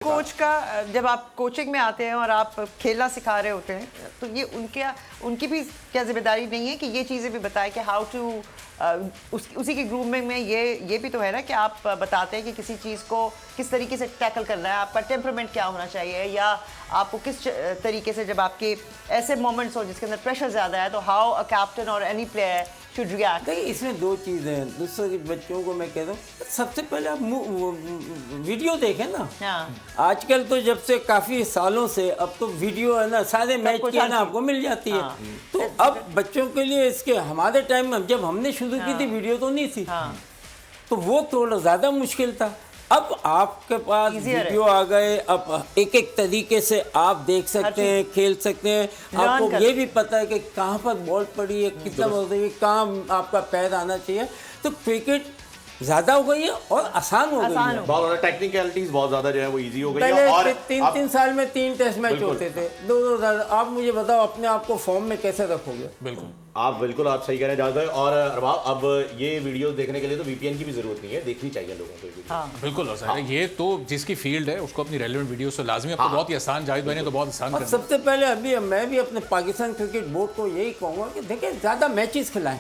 Coach का जब आप कोचिंग में आते हैं और आप खेलना सिखा रहे होते हैं तो ये उनकी भी क्या जिम्मेदारी नहीं है कि ये चीज़ें भी बताएं कि हाउ टू उसी के ग्रूमिंग में ये भी तो है ना कि आप बताते हैं कि किसी चीज़ को किस तरीके से टैकल करना है, आपका टेम्परामेंट क्या होना चाहिए, या आपको किस तरीके से जब आपके ऐसे मोमेंट्स हो जिसके अंदर प्रेशर ज़्यादा है तो हाउ अ कैप्टन और एनी प्लेयर शुड रिएक्ट। देखिए इसमें दो चीज़ें हैं। दूसरे बच्चों को मैं कहता हूँ सबसे पहले आप वीडियो देखें ना। हाँ। आजकल तो जब से काफ़ी सालों से अब तो वीडियो है ना, सारे मैच की है ना आपको मिल जाती है। तो अब बच्चों के लिए इसके हमारे टाइम में जब हमने शुरू की थी वीडियो तो नहीं थी, तो वो थोड़ा ज़्यादा मुश्किल था। अब आपके पास वीडियो आ गए, अब एक एक तरीके से आप देख सकते हैं, खेल सकते हैं। आपको ये भी पता है कि कहाँ पर बॉल पड़ी है, कितना बॉल है, कहाँ आपका पैर आना चाहिए। तो क्रिकेट ज़्यादा हो गई है और आसान हो गई है। बहुत ज़्यादा टेक्निकलिटीज बहुत ज़्यादा जो है वो इजी हो गई है। पहले और तीन साल में 3 टेस्ट मैच होते थे, 2 आप मुझे बताओ अपने आप को फॉर्म में कैसे रखोगे? बिल्कुल आप सही कह रहे हैं जावेद भाई। और अरबाब, अब ये वीडियो देखने के लिए तो वीपीएन की भी जरूरत नहीं है, देखनी चाहिए लोगों को। हाँ बिल्कुल। और ये तो जिसकी फील्ड है उसको अपनी रेलेवेंट वीडियो से लाजमी अब तो बहुत ही आसान, जावेद भाई ने तो बहुत आसान कर दिया। सबसे पहले अभी मैं भी अपने पाकिस्तान क्रिकेट बोर्ड को यही कहूँगा कि देखिए ज़्यादा मैचेस खिलाएं,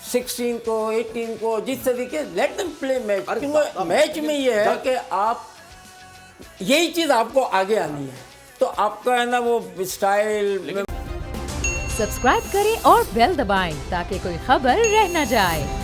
16 को 18 को, जिस तरीके लेट देम प्ले मैच। क्योंकि मैच में ये है कि आप यही चीज़ आपको आगे आनी है, तो आपका है ना वो स्टाइल। सब्सक्राइब करें और बेल दबाएं ताकि कोई खबर रह न जाए।